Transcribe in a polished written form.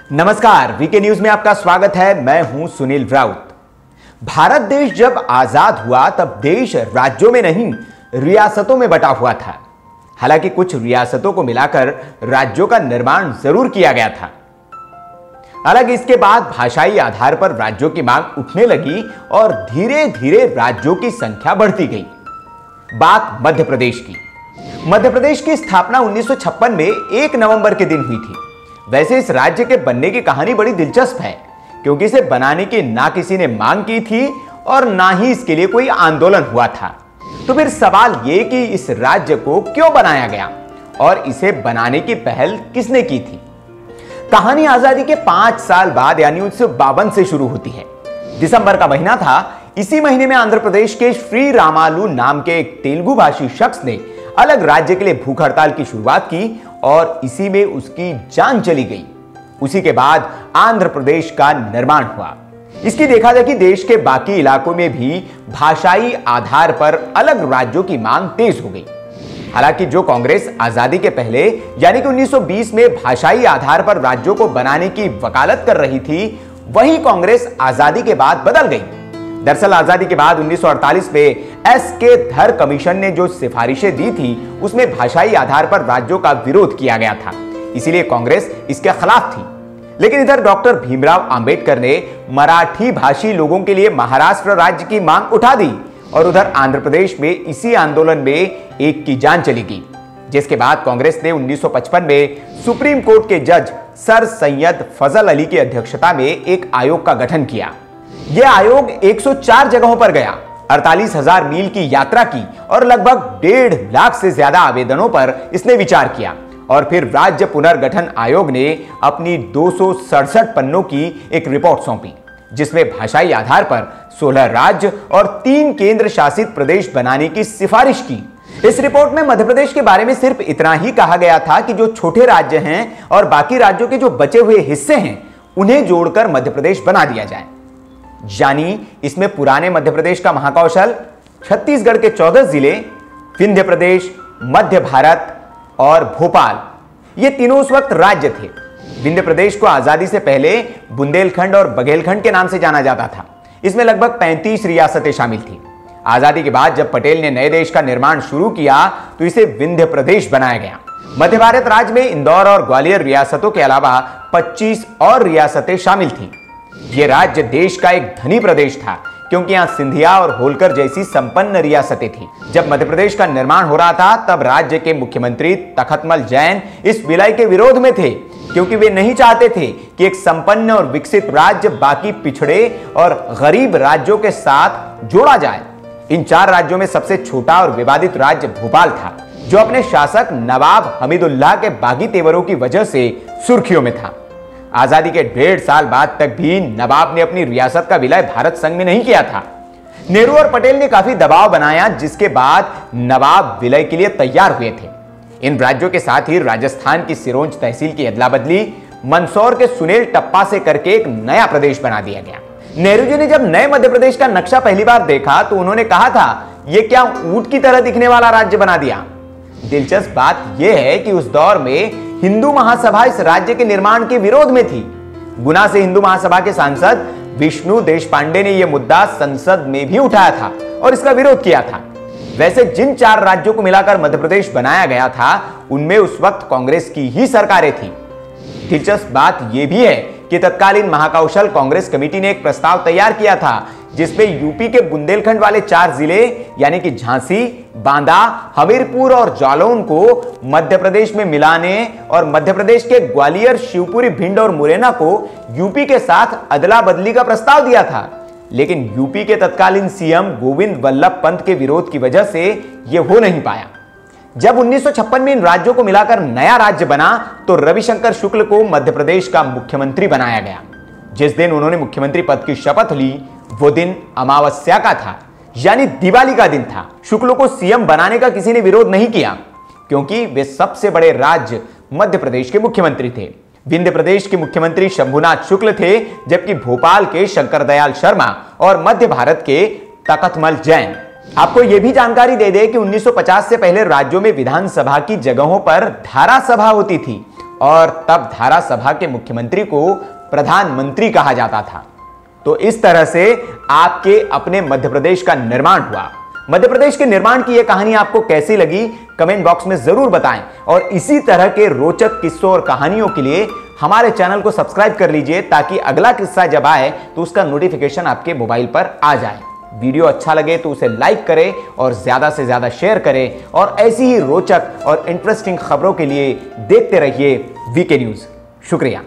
नमस्कार, VK news में आपका स्वागत है। मैं हूं सुनील राउत। भारत देश जब आजाद हुआ तब देश राज्यों में नहीं रियासतों में बटा हुआ था। हालांकि कुछ रियासतों को मिलाकर राज्यों का निर्माण जरूर किया गया था। हालांकि इसके बाद भाषाई आधार पर राज्यों की मांग उठने लगी और धीरे धीरे राज्यों की संख्या बढ़ती गई। बात मध्य प्रदेश की। मध्य प्रदेश की स्थापना 1956 में 1 नवंबर के दिन हुई थी। वैसे इस राज्य के बनने की कहानी बड़ी दिलचस्प है, क्योंकि इसे बनाने की ना किसी ने मांग की थी और ना ही इसके लिए कोई आंदोलन हुआ था। तो फिर सवाल यह कि इस राज्य को क्यों बनाया गया और इसे बनाने की पहल किसने की थी। कहानी आजादी के 5 साल बाद यानी 1952 से शुरू होती है। दिसंबर का महीना था। इसी महीने में आंध्र प्रदेश के श्री रामालू नाम के एक तेलुगु भाषी शख्स ने अलग राज्य के लिए भूख हड़ताल की शुरुआत की और इसी में उसकी जान चली गई। उसी के बाद आंध्र प्रदेश का निर्माण हुआ। इसकी देखा जाए कि देश के बाकी इलाकों में भी भाषाई आधार पर अलग राज्यों की मांग तेज हो गई। हालांकि जो कांग्रेस आजादी के पहले यानी कि 1920 में भाषाई आधार पर राज्यों को बनाने की वकालत कर रही थी, वही कांग्रेस आजादी के बाद बदल गई। दरअसल आजादी के बाद 1948 में एस.के. धर कमीशन ने जो सिफारिशें दी थी उसमें भाषाई आधार पर राज्यों का विरोध किया गया था, इसीलिए कांग्रेस इसके खिलाफ थी। लेकिन इधर डॉक्टर भीमराव अंबेडकर ने मराठी भाषी लोगों के लिए महाराष्ट्र राज्य की मांग उठा दी और उधर आंध्र प्रदेश में इसी आंदोलन में एक की जान चली गई, जिसके बाद कांग्रेस ने 1955 में सुप्रीम कोर्ट के जज सर सैयद फजल अली की अध्यक्षता में एक आयोग का गठन किया। यह आयोग 104 जगहों पर गया, 48,000 मील की यात्रा की और लगभग 1.5 लाख से ज्यादा आवेदनों पर इसने विचार किया और फिर राज्य पुनर्गठन आयोग ने अपनी 267 पन्नों की एक रिपोर्ट सौंपी, जिसमें भाषाई आधार पर 16 राज्य और 3 केंद्र शासित प्रदेश बनाने की सिफारिश की। इस रिपोर्ट में मध्य प्रदेश के बारे में सिर्फ इतना ही कहा गया था कि जो छोटे राज्य हैं और बाकी राज्यों के जो बचे हुए हिस्से हैं उन्हें जोड़कर मध्य प्रदेश बना दिया जाए। यानी इसमें पुराने मध्य प्रदेश का महाकौशल, छत्तीसगढ़ के 14 जिले, विंध्य प्रदेश, मध्य भारत और भोपाल, ये तीनों उस वक्त राज्य थे। विंध्य प्रदेश को आजादी से पहले बुंदेलखंड और बघेलखंड के नाम से जाना जाता था। इसमें लगभग 35 रियासतें शामिल थी। आजादी के बाद जब पटेल ने नए देश का निर्माण शुरू किया तो इसे विंध्य प्रदेश बनाया गया। मध्य भारत राज्य में इंदौर और ग्वालियर रियासतों के अलावा 25 और रियासतें शामिल थी। यह राज्य देश का एक धनी प्रदेश था, क्योंकि यहां सिंधिया और होलकर जैसी संपन्न रियासतें थी। जब मध्य प्रदेश का निर्माण हो रहा था तब राज्य के मुख्यमंत्री तखतमल जैन इस विलय के विरोध में थे, क्योंकि वे नहीं चाहते थे कि एक संपन्न और विकसित राज्य बाकी पिछड़े और गरीब राज्यों के साथ जोड़ा जाए। इन 4 राज्यों में सबसे छोटा और विवादित राज्य भोपाल था, जो अपने शासक नवाब हमीदुल्लाह के बागी तेवरों की वजह से सुर्खियों में था। आजादी के 1.5 साल बाद तक भी नवाब ने अपनी रियासत का विलय भारत संघ में नहीं किया था। नेहरू और पटेल ने काफी दबाव बनाया, जिसके बाद नवाब विलय के लिए तैयार हुए थे। इन राज्यों के साथ ही राजस्थान की सिरोंज तहसील की अदला बदली मंदसौर के सुनेल टप्पा से करके एक नया प्रदेश बना दिया गया। नेहरू जी ने जब नए मध्य प्रदेश का नक्शा पहली बार देखा तो उन्होंने कहा था, यह क्या ऊंट की तरह दिखने वाला राज्य बना दिया। दिलचस्प बात यह है कि उस दौर में हिंदू महासभा इस राज्य के निर्माण के विरोध में थी। गुना से हिंदू महासभा के सांसद विष्णु देशपांडे ने यह मुद्दा संसद में भी उठाया था और इसका विरोध किया था। वैसे जिन 4 राज्यों को मिलाकर मध्य प्रदेश बनाया गया था उनमें उस वक्त कांग्रेस की ही सरकारें थी। दिलचस्प बात यह भी है कि तत्कालीन महाकौशल कांग्रेस कमेटी ने एक प्रस्ताव तैयार किया था, जिसमें यूपी के बुंदेलखंड वाले 4 जिले यानी कि झांसी, बांदा, हमीरपुर और जालौन को मध्य प्रदेश में मिलाने और मध्य प्रदेश के ग्वालियर, शिवपुरी, भिंड और मुरैना को यूपी के साथ अदला बदली का प्रस्ताव दिया था। लेकिन यूपी के तत्कालीन सीएम गोविंद वल्लभ पंत के विरोध की वजह से यह हो नहीं पाया। जब 1956 में इन राज्यों को मिलाकर नया राज्य बना तो रविशंकर शुक्ल को मध्य प्रदेश का मुख्यमंत्री बनाया गया। जिस दिन उन्होंने मुख्यमंत्री पद की शपथ ली वो दिन अमावस्या का था, यानी दिवाली का दिन था। शुक्ल को सीएम बनाने का किसी ने विरोध नहीं किया, क्योंकि वे सबसे बड़े राज्य मध्य प्रदेश के मुख्यमंत्री थे। विंध्य प्रदेश के मुख्यमंत्री शंभुनाथ शुक्ल थे, जबकि भोपाल के शंकर दयाल शर्मा और मध्य भारत के तखतमल जैन। आपको यह भी जानकारी दे दे कि 1950 से पहले राज्यों में विधानसभा की जगहों पर धारा सभा होती थी और तब धारा सभा के मुख्यमंत्री को प्रधानमंत्री कहा जाता था। तो इस तरह से आपके अपने मध्य प्रदेश का निर्माण हुआ। मध्य प्रदेश के निर्माण की यह कहानी आपको कैसी लगी कमेंट बॉक्स में जरूर बताएं और इसी तरह के रोचक किस्सों और कहानियों के लिए हमारे चैनल को सब्सक्राइब कर लीजिए ताकि अगला किस्सा जब आए तो उसका नोटिफिकेशन आपके मोबाइल पर आ जाए। वीडियो अच्छा लगे तो उसे लाइक करें और ज्यादा से ज्यादा शेयर करें और ऐसी ही रोचक और इंटरेस्टिंग खबरों के लिए देखते रहिए वीके न्यूज। शुक्रिया।